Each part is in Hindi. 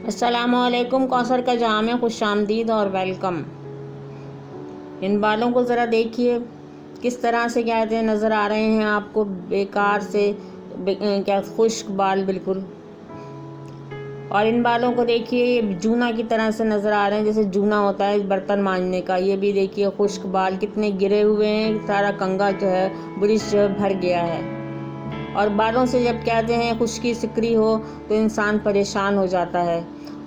अस्सलामुअलैकुम। कौसर का जाम में खुशामदीद और वेलकम। इन बालों को ज़रा देखिए किस तरह से कहते हैं नज़र आ रहे हैं आपको, बेकार से क्या खुश्क बाल बिल्कुल। और इन बालों को देखिए ये जूना की तरह से नज़र आ रहे हैं, जैसे जूना होता है बर्तन मांजने का। ये भी देखिए खुश्क बाल कितने गिरे हुए हैं, सारा कंघा जो है ब्रिश जो है भर गया है। और बालों से जब कहते हैं खुश्की सिकरी हो तो इंसान परेशान हो जाता है।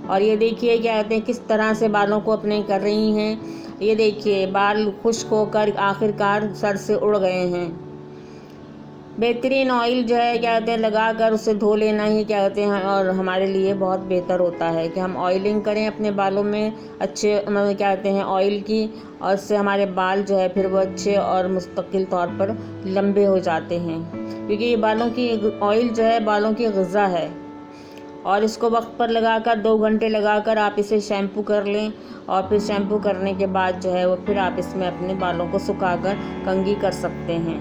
और ये देखिए क्या कहते हैं किस तरह से बालों को अपने कर रही हैं। ये देखिए बाल खुश्क होकर आखिरकार सर से उड़ गए हैं। बेहतरीन ऑयल जो है क्या कहते हैं लगा कर उसे धो लेना ही क्या कहते हैं और हमारे लिए बहुत बेहतर होता है कि हम ऑयलिंग करें अपने बालों में अच्छे, मतलब क्या कहते हैं ऑयल की, और उससे हमारे बाल जो है फिर वो अच्छे और मुस्तकिल तौर पर लंबे हो जाते हैं। क्योंकि ये बालों की ऑयल जो है बालों की ग़िज़ा है। और इसको वक्त पर लगाकर 2 घंटे लगाकर आप इसे शैम्पू कर लें, और फिर शैम्पू करने के बाद जो है वो फिर आप इसमें अपने बालों को सुखाकर कंघी कर सकते हैं।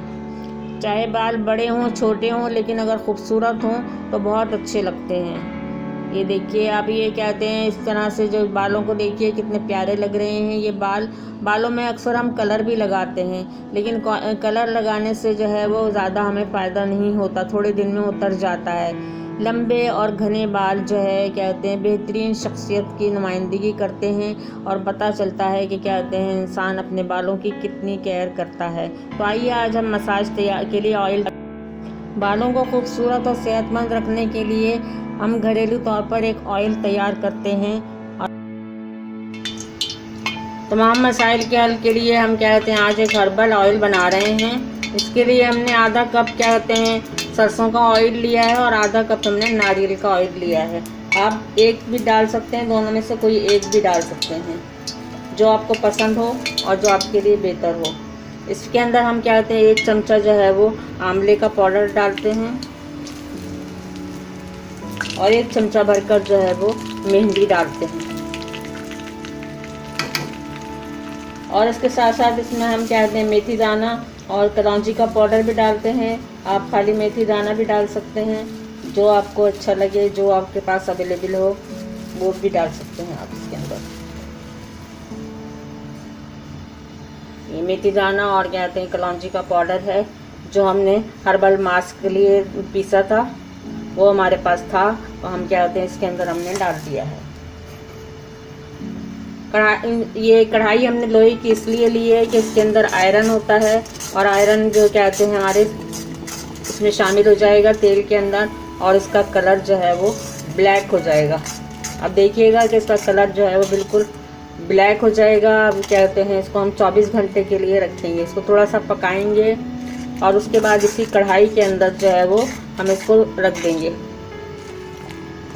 चाहे बाल बड़े हों छोटे हों, लेकिन अगर खूबसूरत हों तो बहुत अच्छे लगते हैं। ये देखिए आप, ये कहते हैं इस तरह से जो बालों को देखिए कितने प्यारे लग रहे हैं ये बालों में अक्सर हम कलर भी लगाते हैं, लेकिन कलर लगाने से जो है वो ज़्यादा हमें फ़ायदा नहीं होता, थोड़े दिन में उतर जाता है। लंबे और घने बाल जो है कहते हैं बेहतरीन शख्सियत की नुमाइंदगी करते हैं, और पता चलता है कि कहते हैं इंसान अपने बालों की कितनी केयर करता है। तो आइए आज हम मसाज तैयार के लिए ऑयल, बालों को खूबसूरत और सेहतमंद रखने के लिए हम घरेलू तौर पर एक ऑयल तैयार करते हैं। तमाम मसाइल के हल के लिए हम क्या कहते हैं आज एक हर्बल ऑयल बना रहे हैं। इसके लिए हमने आधा कप क्या कहते हैं सरसों का ऑयल लिया है, और आधा कप हमने नारियल का ऑयल लिया है। आप एक भी डाल सकते हैं, दोनों में से कोई एक भी डाल सकते हैं, जो आपको पसंद हो और जो आपके लिए बेहतर हो। इसके अंदर हम क्या कहते हैं 1 चमचा जो है वो आंवले का पाउडर डालते हैं, और 1 चमचा भरकर जो है वो मेहंदी डालते हैं। और इसके साथ साथ इसमें हम क्या कहते हैं मेथी दाना और कलौंजी का पाउडर भी डालते हैं। आप खाली मेथी दाना भी डाल सकते हैं, जो आपको अच्छा लगे, जो आपके पास अवेलेबल हो वो भी डाल सकते हैं आप इसके अंदर। ये मेथी दाना और क्या कहते हैं कलौंजी का पाउडर है, जो हमने हर्बल मास्क के लिए पीसा था, वो हमारे पास था, तो हम क्या कहते हैं इसके अंदर हमने डाल दिया है। ये कढ़ाई हमने लोहे की इसलिए ली है कि इसके अंदर आयरन होता है, और आयरन जो कहते हैं हमारे इसमें शामिल हो जाएगा तेल के अंदर, और इसका कलर जो है वो ब्लैक हो जाएगा। अब देखिएगा कि इसका कलर जो है वो बिल्कुल ब्लैक हो जाएगा। अब कहते हैं इसको हम 24 घंटे के लिए रखेंगे, इसको थोड़ा सा पकाएंगे, और उसके बाद इसी कढ़ाई के अंदर जो है वो हम इसको रख देंगे।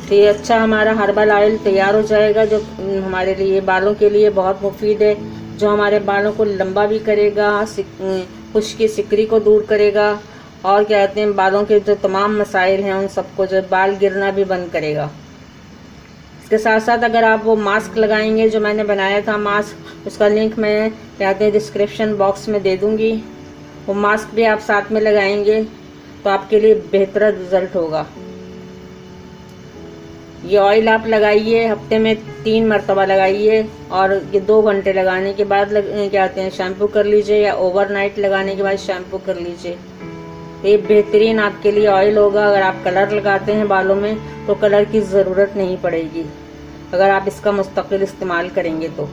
तो ये अच्छा हमारा हर्बल ऑयल तैयार हो जाएगा, जो हमारे लिए बालों के लिए बहुत मुफीद है, जो हमारे बालों को लंबा भी करेगा, खुश्की सिकरी को दूर करेगा, और कहते हैं बालों के जो तमाम मसाइल हैं उन सबको जो बाल गिरना भी बंद करेगा। इसके साथ साथ अगर आप वो मास्क लगाएंगे जो मैंने बनाया था मास्क, उसका लिंक मैं कहते हैं डिस्क्रिप्शन बॉक्स में दे दूँगी। वो मास्क भी आप साथ में लगाएंगे तो आपके लिए बेहतर रिजल्ट होगा। ये ऑयल आप लगाइए, हफ्ते में 3 मरतबा लगाइए, और ये 2 घंटे लगाने के बाद क्या कहते हैं शैम्पू कर लीजिए, या ओवरनाइट लगाने के बाद शैम्पू कर लीजिए। ये बेहतरीन आपके लिए ऑयल होगा। अगर आप कलर लगाते हैं बालों में तो कलर की ज़रूरत नहीं पड़ेगी, अगर आप इसका मुस्तकिल इस्तेमाल करेंगे तो।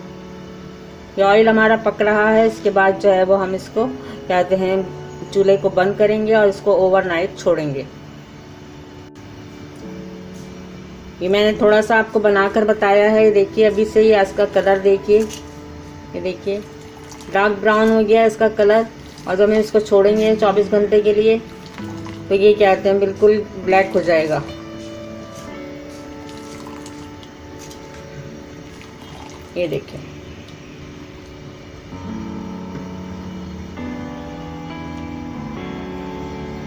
ये ऑयल हमारा पक रहा है, इसके बाद जो है वो हम इसको कहते हैं चूल्हे को बंद करेंगे और इसको ओवरनाइट छोड़ेंगे। ये मैंने थोड़ा सा आपको बनाकर बताया है। देखिए अभी से ही इसका कलर देखिए, ये देखिए डार्क ब्राउन हो गया इसका कलर, और जब हम इसको छोड़ेंगे 24 घंटे के लिए तो ये कहते हैं बिल्कुल ब्लैक हो जाएगा। ये देखिए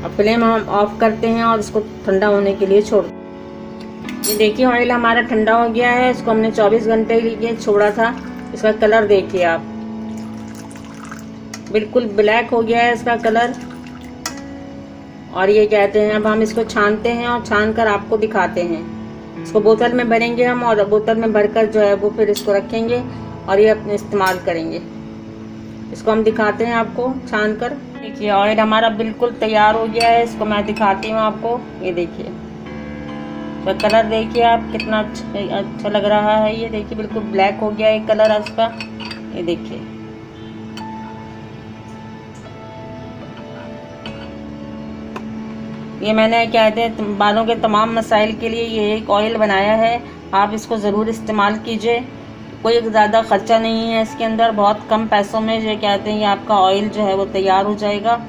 अब फ्लेम हम ऑफ करते हैं और इसको ठंडा होने के लिए छोड़। ये देखिए ऑयल हमारा ठंडा हो गया है, इसको हमने 24 घंटे के लिए छोड़ा था। इसका कलर देखिए आप, बिल्कुल ब्लैक हो गया है इसका कलर। और ये कहते हैं अब हम इसको छानते हैं और छान कर आपको दिखाते हैं। इसको बोतल में भरेंगे हम, और बोतल में भरकर जो है वो फिर इसको रखेंगे और ये अपने इस्तेमाल करेंगे। इसको हम दिखाते हैं आपको छान कर। देखिए ऑयल हमारा बिल्कुल तैयार हो गया है। इसको मैं दिखाती हूँ आपको। ये देखिए तो कलर देखिए आप कितना अच्छा लग रहा है। ये देखिए बिल्कुल ब्लैक हो गया है कलर इसका। ये देखिए ये मैंने क्या कहते हैं बालों के तमाम मसाइल के लिए ये एक ऑयल बनाया है। आप इसको ज़रूर इस्तेमाल कीजिए। कोई ज़्यादा ख़र्चा नहीं है इसके अंदर, बहुत कम पैसों में जो कहते हैं ये आपका ऑयल जो है वो तैयार हो जाएगा।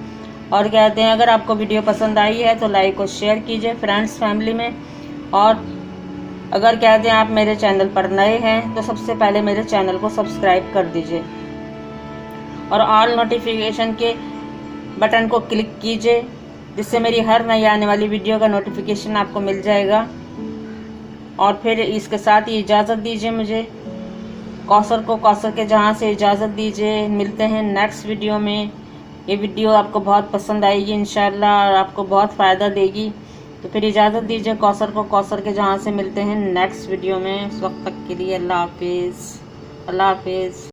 और कहते हैं अगर आपको वीडियो पसंद आई है तो लाइक और शेयर कीजिए फ्रेंड्स फैमिली में। और अगर कहते हैं आप मेरे चैनल पर नए हैं तो सबसे पहले मेरे चैनल को सब्सक्राइब कर दीजिए और ऑल नोटिफिकेशन के बटन को क्लिक कीजिए, जिससे मेरी हर नई आने वाली वीडियो का नोटिफिकेशन आपको मिल जाएगा। और फिर इसके साथ ही इजाज़त दीजिए मुझे, कौसर के जहाँ से इजाज़त दीजिए। मिलते हैं नेक्स्ट वीडियो में। ये वीडियो आपको बहुत पसंद आएगी इंशाल्लाह और आपको बहुत फ़ायदा देगी। तो फिर इजाज़त दीजिए कौसर के जहाँ से। मिलते हैं नेक्स्ट वीडियो में। उस वक्त तक के लिए अल्लाह हाफिज़। अल्लाह हाफिज़।